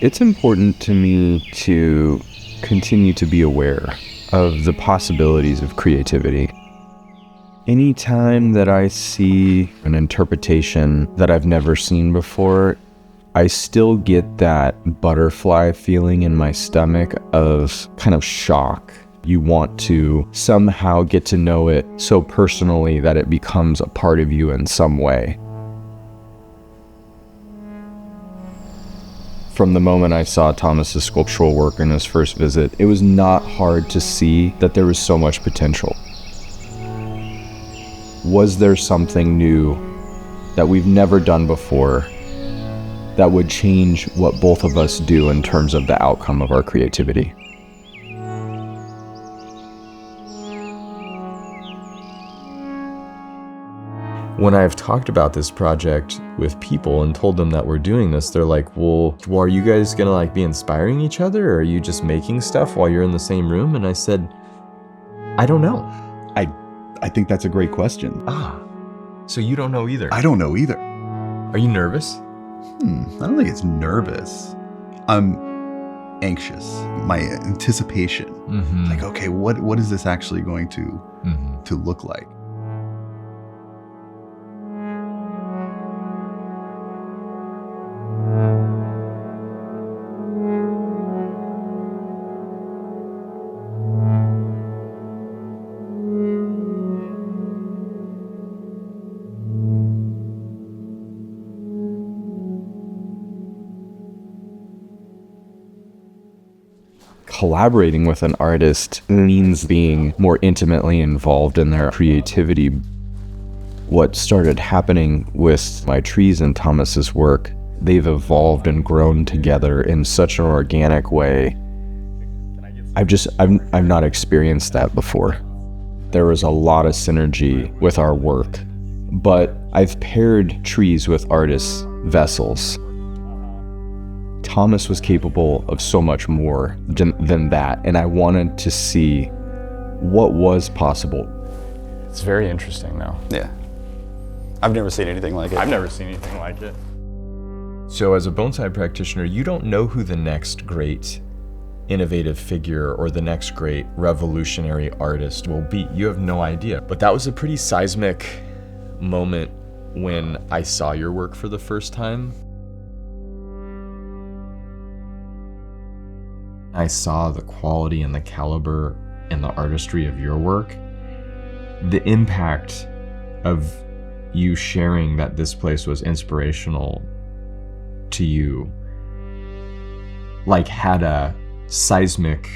It's important to me to continue to be aware of the possibilities of creativity. Anytime that I see an interpretation that I've never seen before, I still get that butterfly feeling in my stomach of kind of shock. You want to somehow get to know it so personally that it becomes a part of you in some way. From the moment I saw Thomas's sculptural work in his first visit, it was not hard to see that there was so much potential. Was there something new that we've never done before that would change what both of us do in terms of the outcome of our creativity? When I've talked about this project with people and told them that we're doing this, they're like, well, are you guys gonna like be inspiring each other, or are you just making stuff while you're in the same room? And I said, I don't know. I think that's a great question. So you don't know either? I don't know either. Are you nervous? I don't think it's nervous. I'm anxious. My anticipation. Like, okay, what is this actually going to look like? Collaborating with an artist means being more intimately involved in their creativity. What started happening with my trees and Thomas's work, they've evolved and grown together in such an organic way. I've not experienced that before. There was a lot of synergy with our work, but I've paired trees with artists' vessels. Thomas was capable of so much more than that, and I wanted to see what was possible. It's very interesting now. Yeah. I've never seen anything like it. I've never seen anything like it. So as a bonsai practitioner, you don't know who the next great innovative figure or the next great revolutionary artist will be. You have no idea. But that was a pretty seismic moment when I saw your work for the first time. I saw the quality and the caliber and the artistry of your work. The impact of you sharing that this place was inspirational to you, like, had a seismic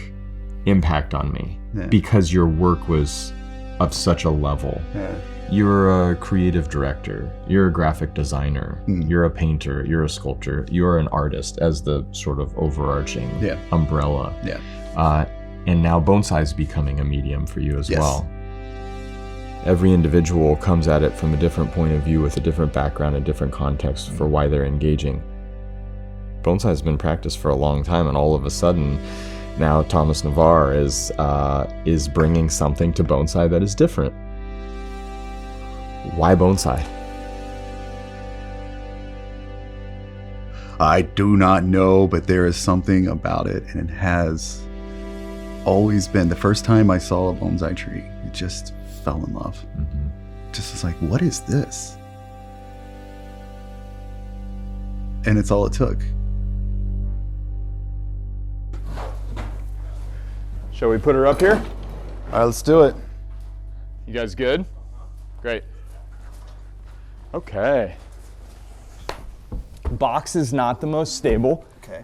impact on me because your work was of such a level. You're a creative director, you're a graphic designer, you're a painter, you're a sculptor, you're an artist as the sort of overarching umbrella. And now bonsai is becoming a medium for you as well. Every individual comes at it from a different point of view with a different background, a different context for why they're engaging. Bonsai has been practiced for a long time, and all of a sudden, now Thomas Nevar is bringing something to bonsai that is different. Why bonsai? I do not know, but there is something about it, and it has always been. The first time I saw a bonsai tree, it just fell in love. Just was like, what is this? And it's all it took. Shall we put her up here? All right, let's do it. You guys good? Great. Okay. Box is not the most stable. Okay.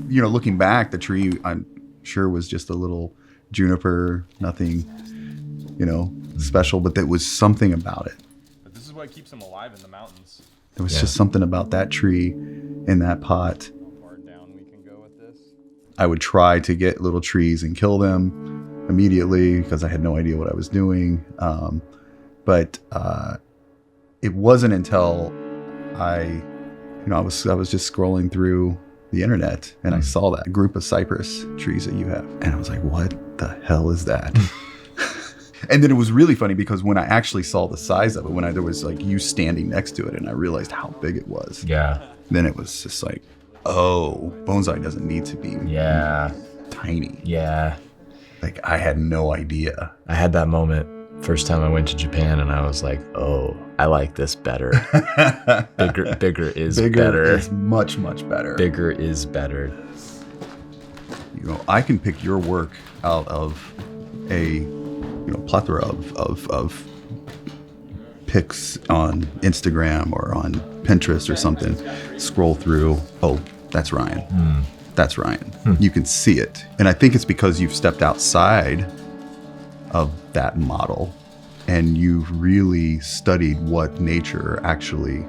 You know, looking back, the tree, I'm sure, was just a little juniper, nothing, special, but there was something about it. But this is what keeps them alive in the mountains. There was just something about that tree in that pot. How far down we can go with this? I would try to get little trees and kill them immediately because I had no idea what I was doing. But it wasn't until I was just scrolling through the internet and I saw that group of cypress trees that you have, and I was like, what the hell is that? And then it was really funny because when I actually saw the size of it, when there was like you standing next to it, and I realized how big it was. Yeah. Then it was just like, oh, bonsai doesn't need to be tiny. Yeah. Like I had no idea. I had that moment first time I went to Japan, and I was like, oh, I like this better. Bigger is better. Is much, much better. Bigger is better. You know, I can pick your work out of a plethora of pics on Instagram or on Pinterest or something. Scroll through. Oh, that's Ryan. That's Ryan. You can see it. And I think it's because you've stepped outside of that model and you've really studied what nature actually,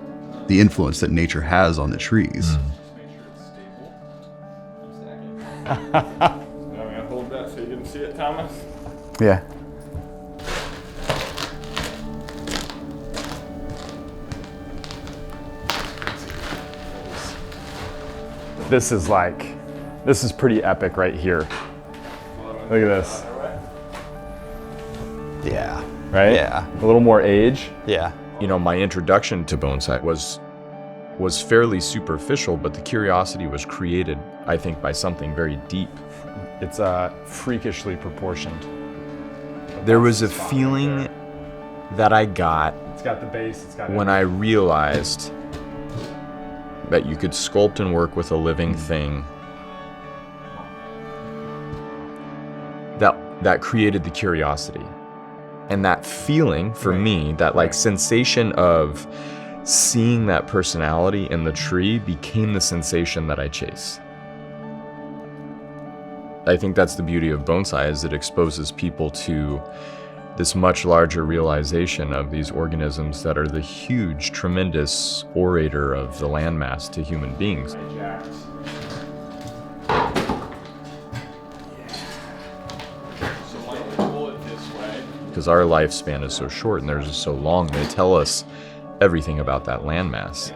the influence that nature has on the trees. I'm gonna hold that so you can see it, Thomas. Yeah. This is pretty epic right here. Look at this. Yeah. Right? Yeah. A little more age. Yeah. You know, my introduction to bonsai was fairly superficial, but the curiosity was created, I think, by something very deep. It's freakishly proportioned. There was a feeling that I got It's got the base, it's got when I realized that you could sculpt and work with a living thing that created the curiosity. And that feeling for me, that like sensation of seeing that personality in the tree became the sensation that I chase. I think that's the beauty of bonsai, is it exposes people to this much larger realization of these organisms that are the huge, tremendous orator of the landmass to human beings. Because our lifespan is so short and theirs is so long, they tell us everything about that landmass.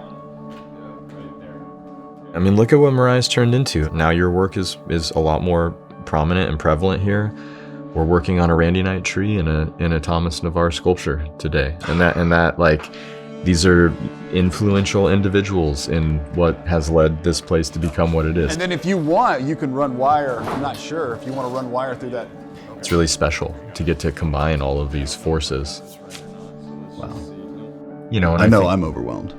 I mean, look at what Mirai's turned into. Now your work is a lot more prominent and prevalent here. We're working on a Randy Knight tree and a Thomas Nevar sculpture today. And that like, these are influential individuals in what has led this place to become what it is. And then if you want, you can run wire. I'm not sure if you want to run wire through that. It's really special to get to combine all of these forces. Wow. You know, and I know think, I'm overwhelmed.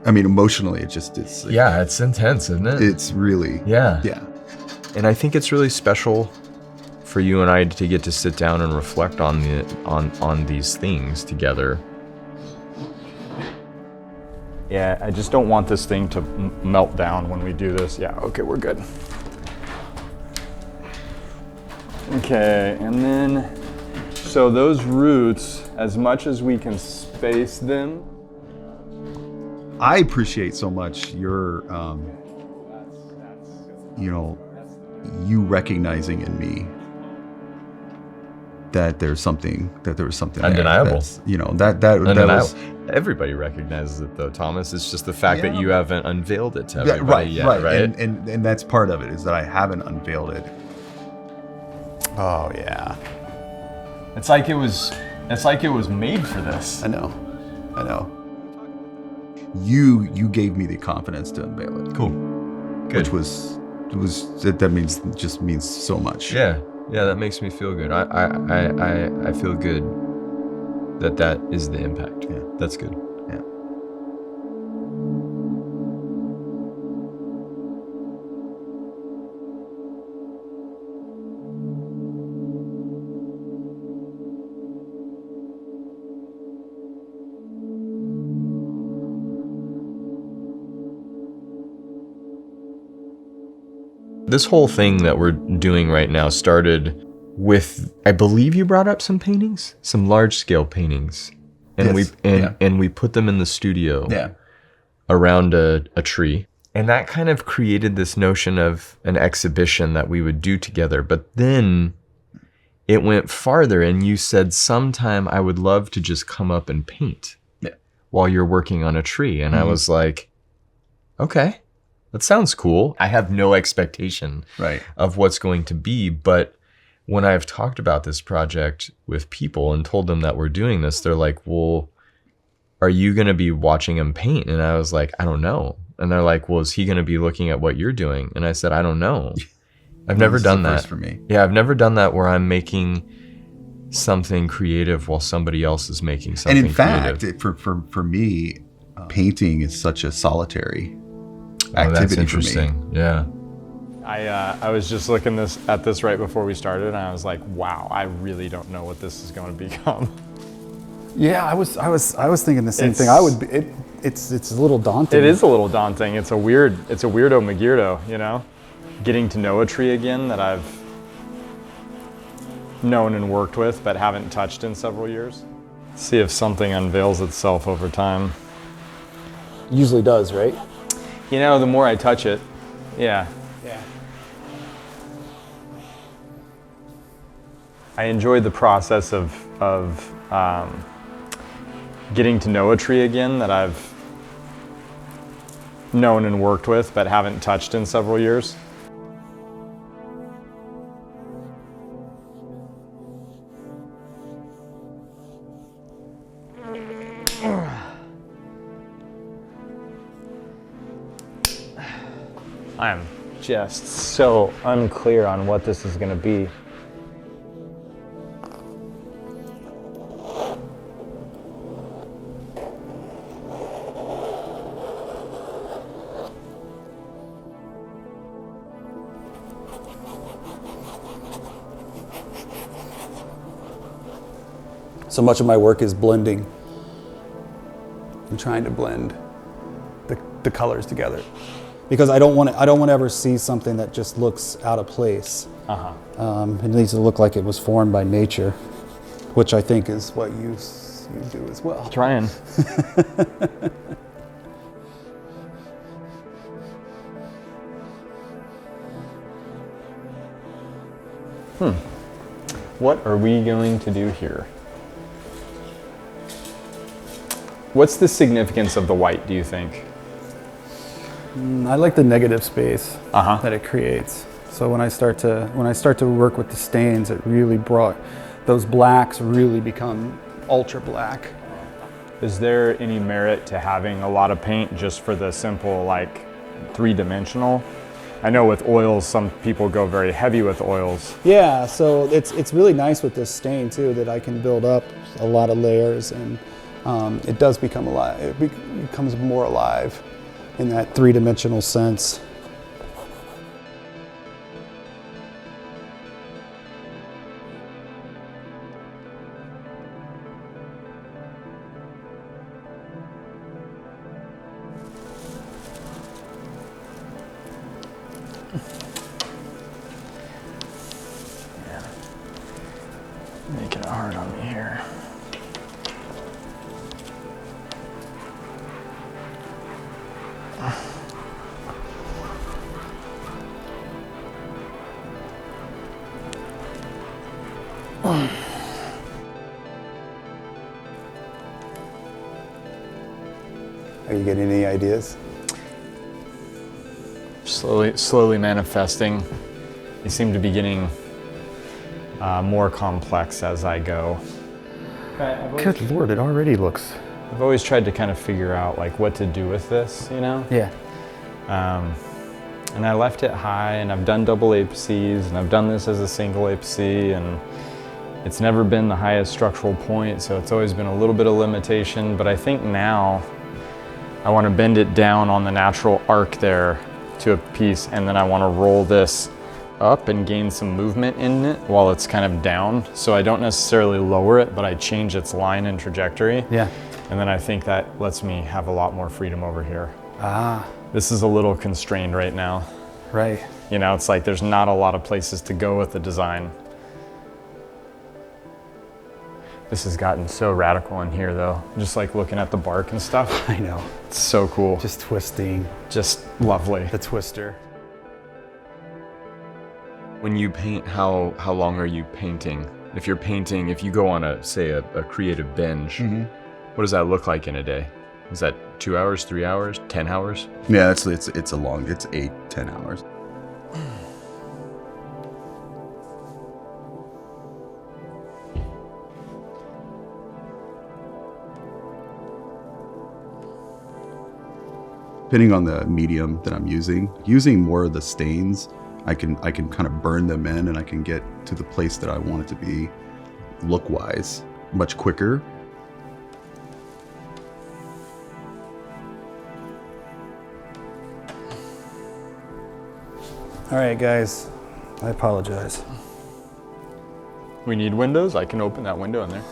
I mean, emotionally, it's like, yeah, it's intense, isn't it? it's really, yeah. And I think it's really special for you and I to get to sit down and reflect on these things together. Yeah, I just don't want this thing to melt down when we do this. Yeah, okay, we're good. Okay, and then, so those roots, as much as we can space them. I appreciate so much your, you recognizing in me that there was something Undeniable. There. That was Everybody recognizes it though, Thomas. It's just the fact that you haven't unveiled it to yeah, everybody yet, right? And that's part of it, is that I haven't unveiled it. Oh yeah. It's like it was made for this. I know. You gave me the confidence to unveil it. Cool. Good. That just means so much. Yeah, that makes me feel good. I feel good that is the impact. Yeah. That's good. Yeah. This whole thing that we're doing right now started with, I believe you brought up some paintings, some large-scale paintings, and Yes. we put them in the studio Yeah. around a tree, and that kind of created this notion of an exhibition that we would do together. But then it went farther, and you said, sometime I would love to just come up and paint while you're working on a tree, and I was like, okay. That sounds cool. I have no expectation Right. of what's going to be, but when I've talked about this project with people and told them that we're doing this, they're like, well, are you going to be watching him paint? And I was like, I don't know. And they're like, well, is he going to be looking at what you're doing? And I said, I don't know. I've never done that. For me. Yeah, I've never done that where I'm making something creative while somebody else is making something And in fact, creative. for me, painting is such a solitary That's activity for interesting. me. Yeah. I was just looking at this right before we started, and I was like, wow, I really don't know what this is going to become. Yeah, I was thinking the same It's- thing. I would. It's a little daunting. It is a little daunting. It's a weirdo Magirdo, you know? Getting to know a tree again that I've known and worked with but haven't touched in several years. See if something unveils itself over time. Usually does, right? You know, the more I touch it, yeah. Yeah. I enjoyed the process of getting to know a tree again that I've known and worked with but haven't touched in several years. I'm just so unclear on what this is going to be. So much of my work is blending and trying to blend the colors together, because I don't want to ever see something that just looks out of place. It needs to look like it was formed by nature, which I think is what you do as well. Trying. What are we going to do here? What's the significance of the white, do you think? I like the negative space Uh-huh. that it creates. So when I start to work with the stains, it really brought those blacks really become ultra black. Is there any merit to having a lot of paint just for the simple, like, three-dimensional? I know with oils, some people go very heavy with oils. Yeah, so it's really nice with this stain too that I can build up a lot of layers, and it does become alive. It becomes more alive in that three-dimensional sense. Making it hard on me here. Are you getting any ideas? Slowly manifesting. They seem to be getting more complex as I go. Good Lord, it already looks. I've always tried to kind of figure out like what to do with this, you know? Yeah. And I left it high, and I've done double apices, and I've done this as a single apice, and it's never been the highest structural point, so it's always been a little bit of limitation, but I think now I want to bend it down on the natural arc there to a piece, and then I want to roll this up and gain some movement in it while it's kind of down. So I don't necessarily lower it, but I change its line and trajectory. Yeah. And then I think that lets me have a lot more freedom over here. Ah, This is a little constrained right now. right. You know, it's like there's not a lot of places to go with the design. This has gotten so radical in here though. Just like looking at the bark and stuff. I know. It's so cool. Just twisting Just lovely. the twister. When you paint, how long are you painting? If you're painting, if you go on a creative binge, what does that look like in a day? Is that 2 hours, 3 hours, 10 hours? Yeah, it's 8-10 hours. depending on the medium that I'm using more of the stains, I can kind of burn them in, and I can get to the place that I want it to be look-wise much quicker. All right, guys, I apologize. We need windows. I can open that window in there.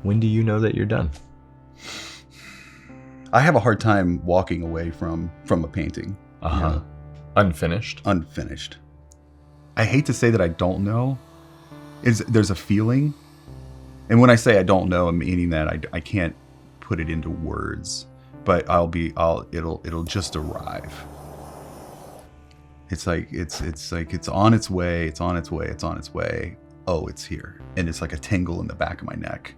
When do you know that you're done? I have a hard time walking away from a painting. Uh-huh. Unfinished? Unfinished. I hate to say that I don't know. There's a feeling. And when I say I don't know, I'm meaning that I can't put it into words, but it'll just arrive. It's like it's on its way, it's on its way, it's on its way. Oh, it's here. And it's like a tingle in the back of my neck.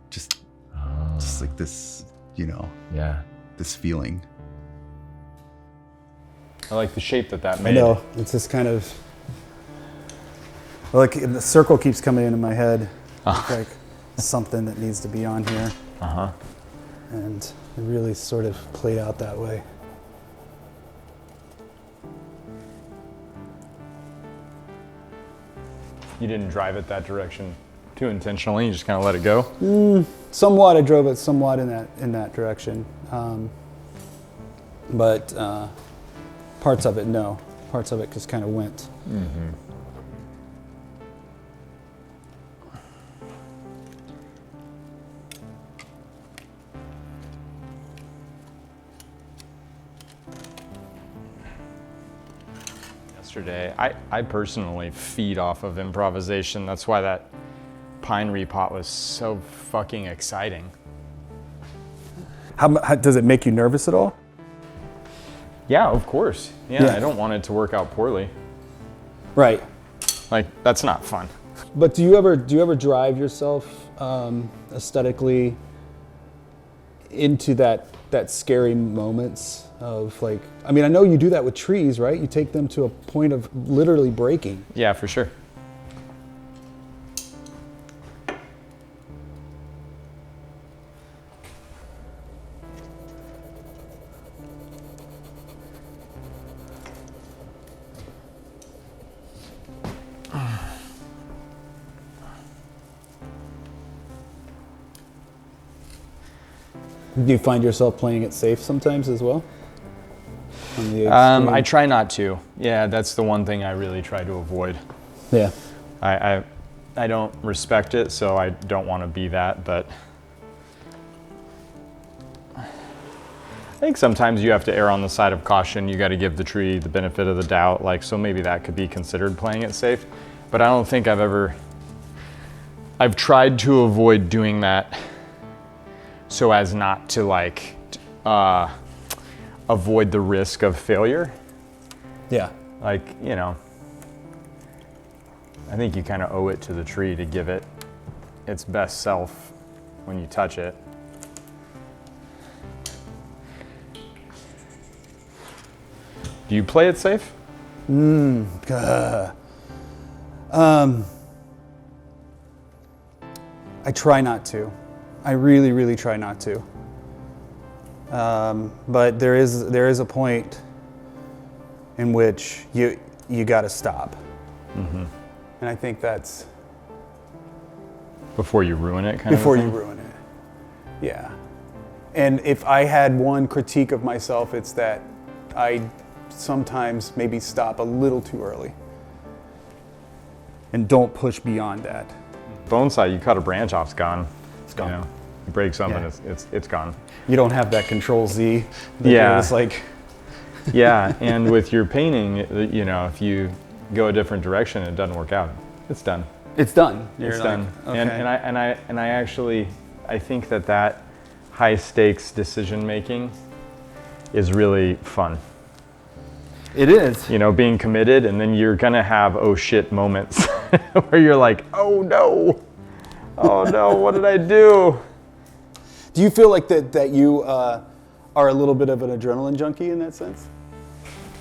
Just like this, Yeah. this feeling. I like the shape that made. I know, it's just kind of, like the circle keeps coming into my head. It's like something that needs to be on here. Uh-huh. And it really sort of played out that way. You didn't drive it that direction too intentionally. You just kind of let it go. Somewhat, I drove it somewhat in that direction, but parts of it, no. Parts of it just kind of went. Mm-hmm. Yesterday, I personally feed off of improvisation. That's why that pine repot was so fucking exciting. How does it make you nervous at all? Yeah, of course. Yeah, Yeah. I don't want it to work out poorly. Right. Like, that's not fun. But do you ever drive yourself aesthetically into that scary moments of like, I mean, I know you do that with trees, right? You take them to a point of literally breaking. Yeah, for sure. Do you find yourself playing it safe sometimes as well? On the I extreme? try not to. Yeah, that's the one thing I really try to avoid. Yeah. I don't respect it, so I don't want to be that, but I think sometimes you have to err on the side of caution. You got to give the tree the benefit of the doubt, like, so maybe that could be considered playing it safe. But I don't think I've tried to avoid doing that so as not to like avoid the risk of failure. Yeah. Like, I think you kind of owe it to the tree to give it its best self when you touch it. Do you play it safe? I try not to. I really, really try not to. But there is a point in which you got to stop. Mm-hmm. And I think that's Before you ruin it, kind before of you thing? ruin it. Yeah. And if I had one critique of myself, it's that I sometimes maybe stop a little too early and don't push beyond that. Bonsai, you cut a branch off, it's gone. It's gone. You know, you break something, Yeah. it's gone. You don't have that Control Z. Yeah. It's like, Yeah, and with your painting, you know, if you go a different direction, it doesn't work out. It's done. it's done. It's You're done. like, And okay. I actually, I think that high stakes decision making is really fun. It is. You know, being committed, and then you're gonna have oh shit moments where you're like, oh no, what did I do? Do you feel like that you are a little bit of an adrenaline junkie in that sense?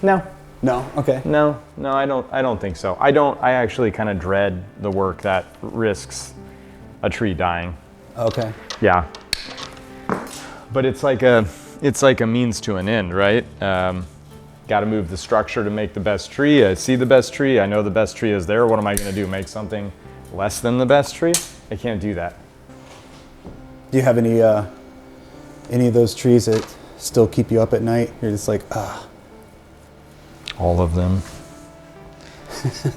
No. No. Okay. No, I don't think so. I actually kind of dread the work that risks a tree dying. Okay. Yeah. But it's like a means to an end, right? Got to move the structure to make the best tree. I see the best tree. I know the best tree is there. What am I going to do? Make something less than the best tree? I can't do that. Do you have any of those trees that still keep you up at night? You're just like, ah. All of them.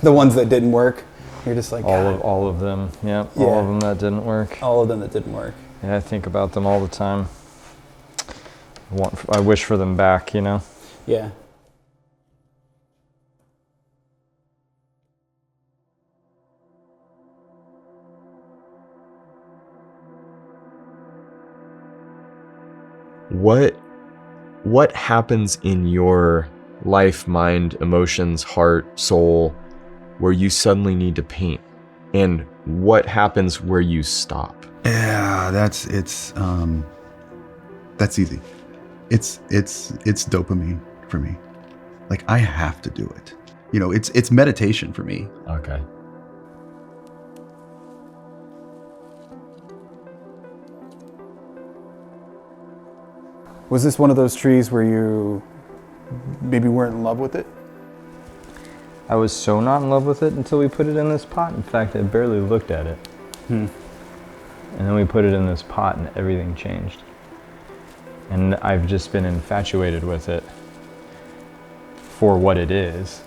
The ones that didn't work. You're just like, God. All of them. Yeah. Yeah. All of them that didn't work. All of them that didn't work. Yeah, I think about them all the time. I wish for them back, you know? Yeah. What happens in your life, mind, emotions, heart, soul, where you suddenly need to paint? And what happens where you stop? Yeah, that's easy. It's dopamine for me. Like, I have to do it. You know, it's meditation for me. Okay. Was this one of those trees where you maybe weren't in love with it? I was so not in love with it until we put it in this pot. In fact, I barely looked at it. And then we put it in this pot and everything changed. And I've just been infatuated with it for what it is.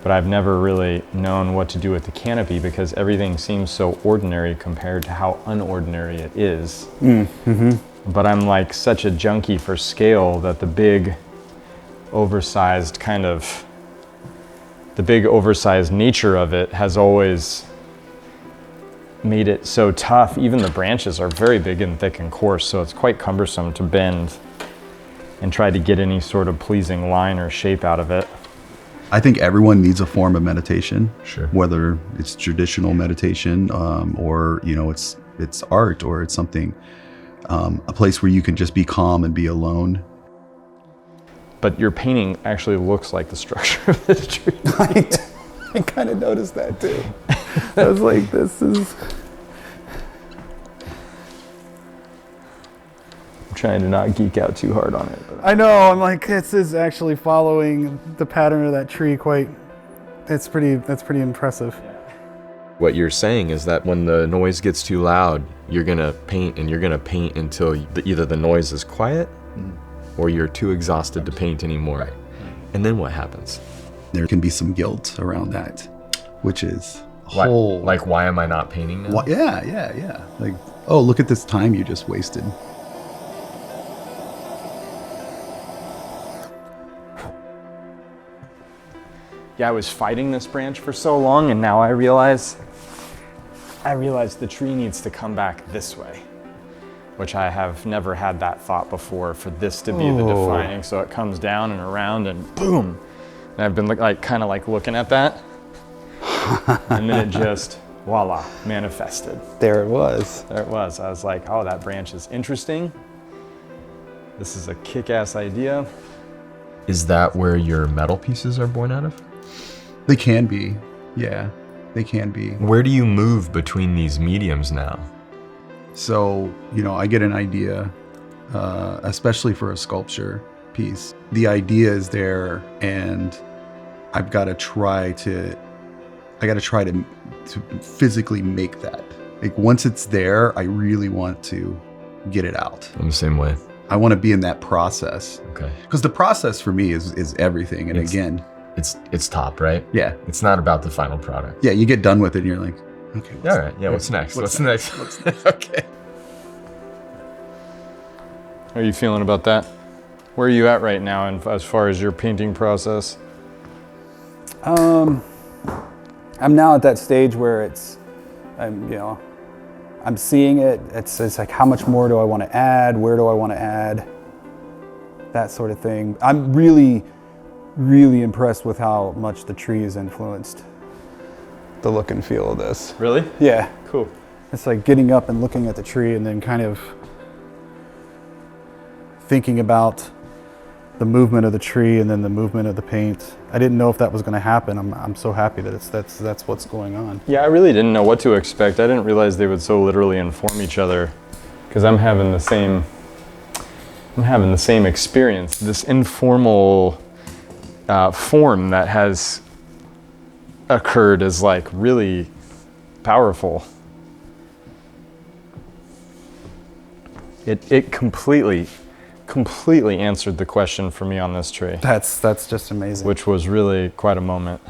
But I've never really known what to do with the canopy because everything seems so ordinary compared to how unordinary it is. But I'm like such a junkie for scale that the big oversized nature of it has always made it so tough. Even the branches are very big and thick and coarse, so it's quite cumbersome to bend and try to get any sort of pleasing line or shape out of it. I think everyone needs a form of meditation. Sure. Whether it's traditional meditation, or you know, it's art, or it's something, a place where you can just be calm and be alone. But your painting actually looks like the structure of this tree. I kind of noticed that too. I was like, this is... I'm trying to not geek out too hard on it. But I know, I'm like, this is actually following the pattern of that tree quite, that's pretty impressive. What you're saying is that when the noise gets too loud, you're gonna paint, and you're gonna paint until either the noise is quiet or you're too exhausted to paint anymore. And then what happens? There can be some guilt around that, which is Why, whole. like, why am I not painting now? Yeah. Like, oh, look at this time you just wasted. yeah, I was fighting this branch for so long, and now I realize the tree needs to come back this way, which I have never had that thought before, for this to be the defining. So it comes down and around and boom. And I've been kind of looking at that, and then it just, voila, manifested. There it was. There it was. I was like, oh, that branch is interesting. This is a kick-ass idea. Is that where your metal pieces are born out of? They can be. Yeah, they can be. Where do you move between these mediums now? So, you know, I get an idea, especially for a sculpture piece. The idea is there, and I got to try to physically make that Like once it's there, I really want to get it out. I'm the same way. I want to be in that process. Okay. Because the process for me is everything. And again, it's top, right? yeah. It's not about the final product. Yeah, you get done with it and you're like, okay. All right. Yeah. What's next? What's next? Okay. How are you feeling about that? Where are you at right now as far as your painting process? I'm now at that stage where I'm seeing it. It's like, how much more do I want to add? Where do I want to add? That sort of thing. I'm really, really impressed with how much the tree has influenced the look and feel of this. Really? Yeah. Cool. It's like getting up and looking at the tree and then kind of thinking about the movement of the tree and then the movement of the paint. I didn't know if that was going to happen. I'm so happy that that's what's going on. Yeah, I really didn't know what to expect. I didn't realize they would so literally inform each other, because I'm having the same experience. This informal form that has occurred is like really powerful. It completely answered the question for me on this tree. That's just amazing. Which was really quite a moment.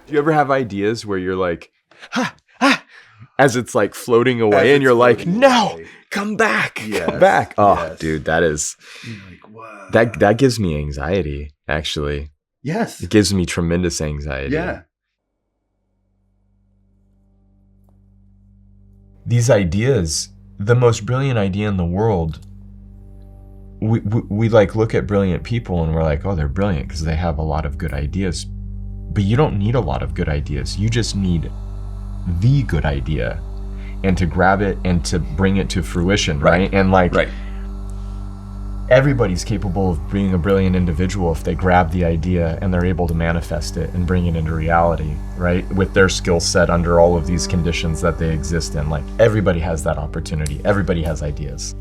Do you ever have ideas where you're like, ha, ha, as it's like floating away, As and it's you're like, floating no, away. come back, Yes, come back. Oh, yes. dude, that is, You're like, wow. that gives me anxiety, actually. Yes. It gives me tremendous anxiety. Yeah. These ideas, the most brilliant idea in the world, we like look at brilliant people and we're like, oh, they're brilliant because they have a lot of good ideas. But you don't need a lot of good ideas. You just need the good idea, and to grab it and to bring it to fruition, right? And like, Right. everybody's capable of being a brilliant individual if they grab the idea and they're able to manifest it and bring it into reality, right? With their skill set under all of these conditions that they exist in. Like, everybody has that opportunity. Everybody has ideas.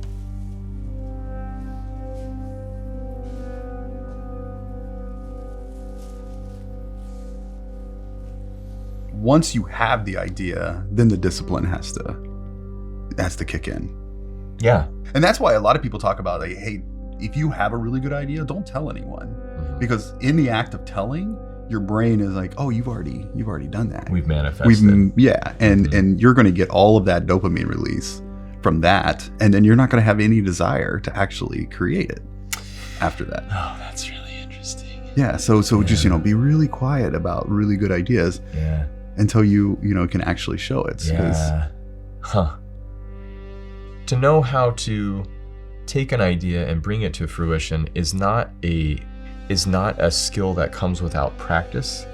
Once you have the idea, then the discipline has to kick in. Yeah. And that's why a lot of people talk about, like, hey, if you have a really good idea, don't tell anyone. Mm-hmm. Because in the act of telling, your brain is like, oh, you've already done that. We've manifested. Yeah. And you're going to get all of that dopamine release from that. And then you're not going to have any desire to actually create it after that. Oh, that's really interesting. Yeah. So just, be really quiet about really good ideas. Yeah. Until you can actually show it. Yeah. Huh. To know how to take an idea and bring it to fruition is not a skill that comes without practice.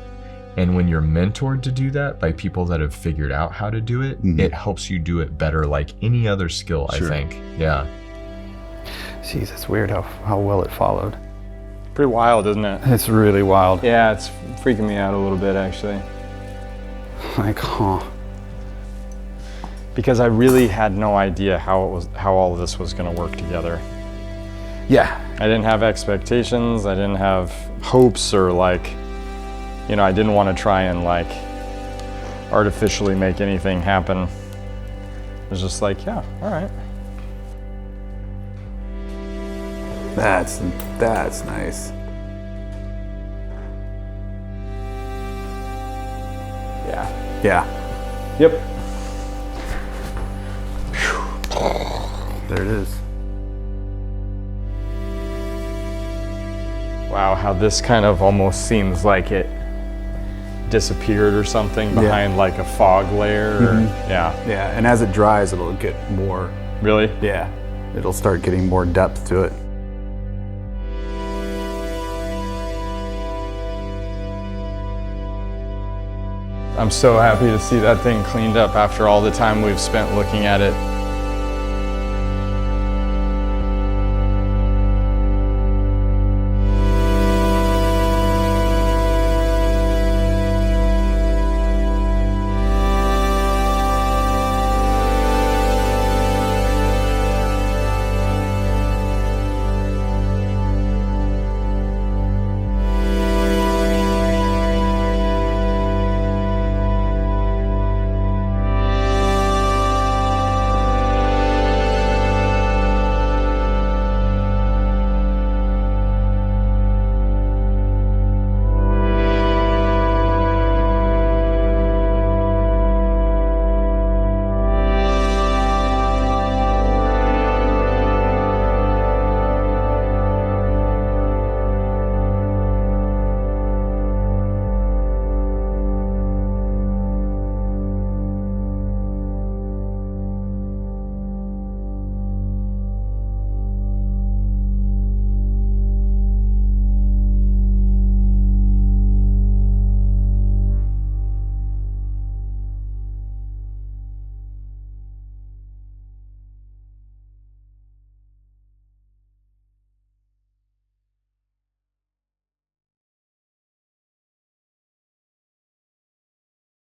And when you're mentored to do that by people that have figured out how to do it, Mhm. it helps you do it better, like any other skill, Sure. I think. Yeah. Jeez, it's weird how well it followed. Pretty wild, isn't it? It's really wild. Yeah, it's freaking me out a little bit, actually. Like, huh. Because I really had no idea how all of this was going to work together. Yeah. I didn't have expectations. I didn't have hopes, or I didn't want to try and artificially make anything happen. It was just like, yeah, all right. That's nice. Yeah. Yeah. Yep. There it is. Wow, how this kind of almost seems like it disappeared or something behind like a fog layer. Yeah. Yeah, and as it dries, it'll get more. Really? Yeah. It'll start getting more depth to it. I'm so happy to see that thing cleaned up after all the time we've spent looking at it.